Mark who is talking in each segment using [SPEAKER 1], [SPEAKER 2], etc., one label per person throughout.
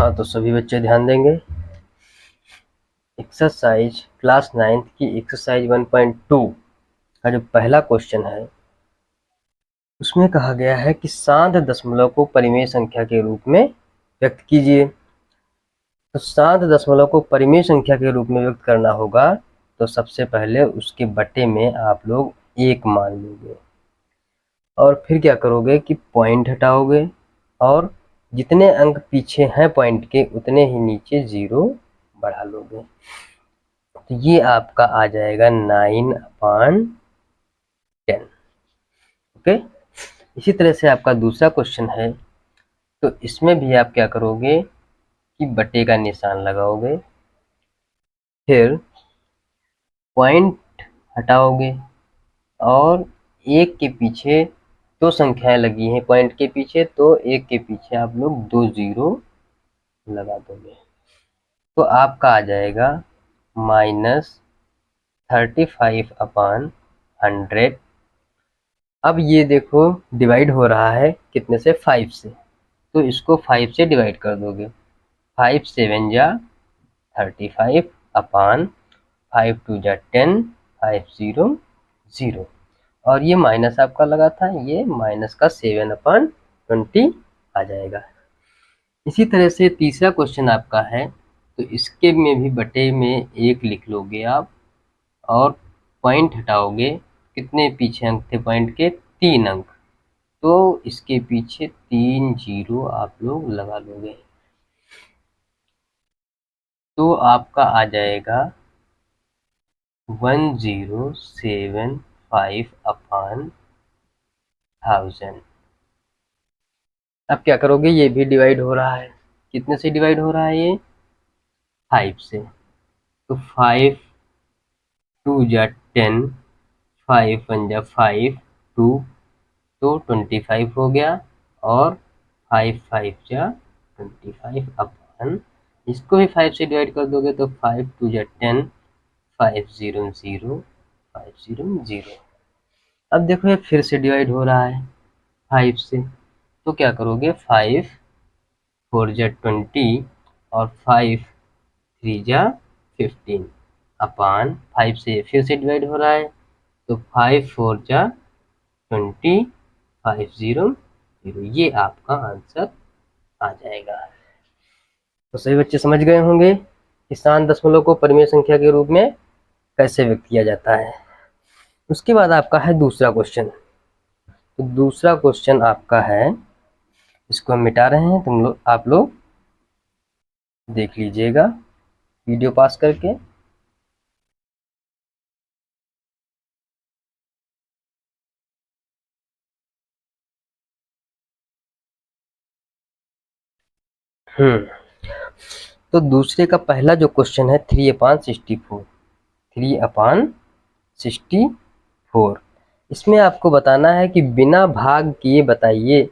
[SPEAKER 1] हाँ, तो सभी बच्चे ध्यान देंगे। एक्सरसाइज क्लास 9th की एक्सरसाइज 1.2 का जो पहला क्वेश्चन है उसमें कहा गया है कि साध दशमलव को परिमेय संख्या के रूप में व्यक्त कीजिए। तो साध दशमलव को परिमेय संख्या के रूप में व्यक्त करना होगा तो सबसे पहले उसके बटे में आप लोग 1 मान लोगे और फिर क्या करोगे कि पॉइंट हटाओगे और जितने अंक पीछे हैं पॉइंट के उतने ही नीचे 0 बढ़ा लोगे। तो ये आपका आ जाएगा 9/10। ओके, इसी तरह से आपका दूसरा क्वेश्चन है, तो इसमें भी आप क्या करोगे कि बटे का निशान लगाओगे, फिर पॉइंट हटाओगे और 1 के पीछे 2 संख्याएं लगी हैं पॉइंट के पीछे, तो 1 के पीछे आप लोग 2 0 लगा दोगे। तो आपका आ जाएगा -35/100। अब ये देखो डिवाइड हो रहा है कितने से, 5 से, तो इसको 5 से डिवाइड कर दोगे। 5 7 जा 35 अपान 5 2 जा 10, 5 0 0 और ये माइनस आपका लगा था, ये माइनस का 7/20 आ जाएगा। इसी तरह से तीसरा क्वेश्चन आपका है, तो इसके में भी बटे में 1 लिख लोगे आप और पॉइंट हटाओगे, कितने पीछे अंक थे पॉइंट के, 3 अंक, तो इसके पीछे 3 0 आप लोग लगा लोगे। तो आपका आ जाएगा 1075/1000। अब क्या करोगे, ये भी डिवाइड हो रहा है, कितने से डिवाइड हो रहा है ये, 5 से, तो 5 2 जा 10, 5 1 जा 5 2, तो 25 हो गया और 5 5 जा 25 अपन इसको भी 5 से डिवाइड कर दोगे तो 5 2 जा 10, 5 0 0 5 0 0। अब देखो ये फिर से डिवाइड हो रहा है 5 से, तो क्या करोगे, 5 4 जा 20 और 5 3 जा 15 अपान 5 से फिर से डिवाइड हो रहा है, तो 5 4 जा 20, 5 0 0, ये आपका आंसर आ जाएगा। तो सभी बच्चे समझ गए होंगे कि साध दशमलव को परिमेय संख्या के रूप में कैसे व्यक्त किया जाता है। उसके बाद आपका है दूसरा क्वेश्चन। तो दूसरा क्वेश्चन आपका है, इसको हम मिटा रहे हैं, आप लोग देख लीजिएगा वीडियो पास करके। तो दूसरे का पहला जो क्वेश्चन है 3/64, 3/64। इसमें आपको बताना है कि बिना भाग किए बताइए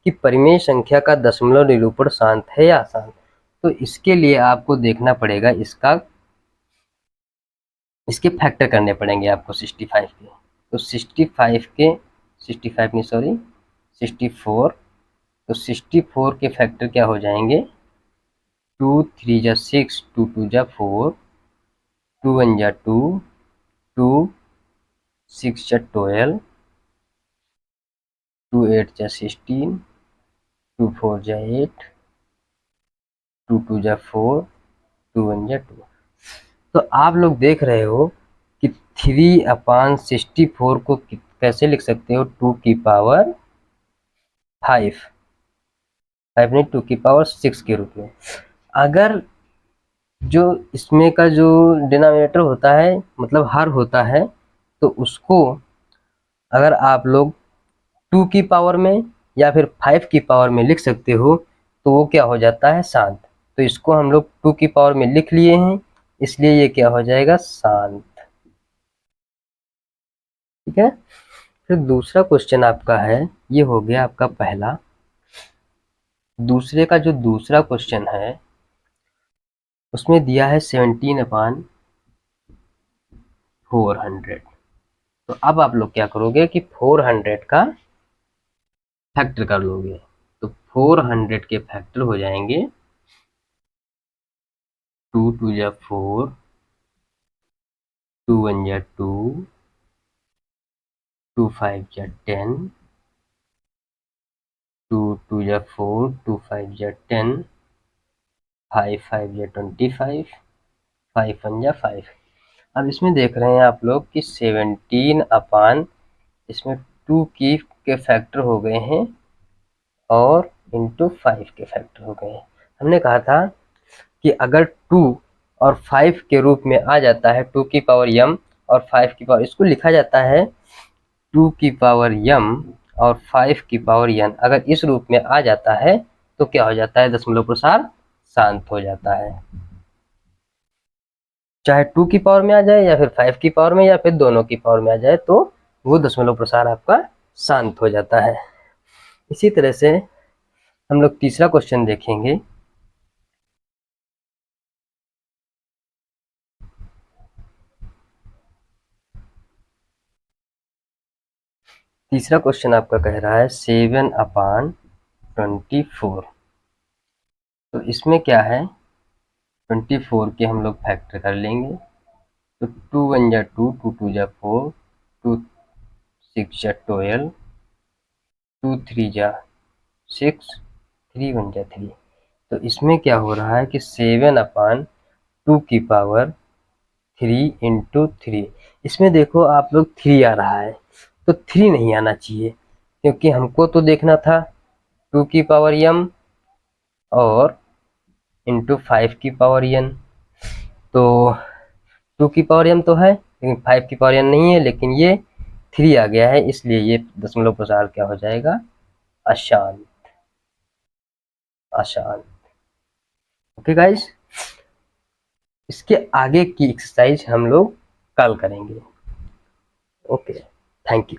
[SPEAKER 1] कि परिमेय संख्या का दशमलव निरूपण शांत है या अशांत। तो इसके लिए आपको देखना पड़ेगा, इसके फैक्टर करने पड़ेंगे आपको 65 के। तो 64, तो 64 के फैक्टर क्या हो जाएंगे, 2 3 जा 6, 2 2 जा 4, 2 1 जा 2, 2 6 जा 12, 2 8 जा 16, 2 4 जा 8, 2 2 जा 4, 2 1 जा 2। तो आप लोग देख रहे हो कि 3/64 को कैसे लिख सकते हो, 2 की पावर 5 नहीं 2 की पावर 6 के रूप में। अगर जो इसमें का जो डिनोमिनेटर होता है, मतलब हर होता है, तो उसको अगर आप लोग 2 की पावर में या फिर 5 की पावर में लिख सकते हो तो वो क्या हो जाता है, शांत। तो इसको हम लोग 2 की पावर में लिख लिए हैं, इसलिए ये क्या हो जाएगा, शांत। ठीक है, फिर दूसरा क्वेश्चन आपका है, ये हो गया आपका पहला। दूसरे का जो दूसरा क्वेश्चन है उसमें दिया है 17/400। तो अब आप लोग क्या करोगे कि 400 का फैक्टर कर लोगे। तो 400 के फैक्टर हो जाएंगे 2 2 जा 4, 2 1 जा 2, 2 5 जा 10, 2 2 जा 4, 2 5 जा 10, 5 5 जा 25, 5 1 जा 5। अब इसमें देख रहे हैं आप लोग कि 17 अपान इसमें 2 के फैक्टर हो गए हैं और इंटू 5 के फैक्टर हो गए हैं। हमने कहा था कि अगर 2 और 5 के रूप में आ जाता है 2 की पावर m और 5 की पावर, इसको लिखा जाता है 2 की पावर m और 5 की पावर n। अगर इस रूप में आ जाता है तो क्या हो जाता है, दशमलव प्रसार शांत हो जाता है। चाहे 2 की पावर में आ जाए या फिर 5 की पावर में या फिर दोनों की पावर में आ जाए तो वो दशमलव प्रसार आपका शांत हो जाता है। इसी तरह से हम लोग तीसरा क्वेश्चन देखेंगे। तीसरा क्वेश्चन आपका कह रहा है 7 अपान 24। तो इसमें क्या है, 24 के हम लोग फैक्टर कर लेंगे। तो 2 1 जा 2, 2 2 जा 4, 2 6 जा 12, 2 3 जा 6, 3 1 जा 3। तो इसमें क्या हो रहा है कि 7 अपान 2 की पावर 3 इंटू 3। इसमें देखो आप लोग 3 आ रहा है तो 3 नहीं आना चाहिए, क्योंकि हमको तो देखना था 2 की पावर m और इंटू 5 की पावर n। तो 2 की पावर m तो है लेकिन 5 की पावर n नहीं है, लेकिन ये 3 आ गया है, इसलिए ये दशमलव प्रसार क्या हो जाएगा, अशांत। अशांत। ओके गाइस, इसके आगे की एक्सरसाइज हम लोग कल करेंगे। Okay, thank you.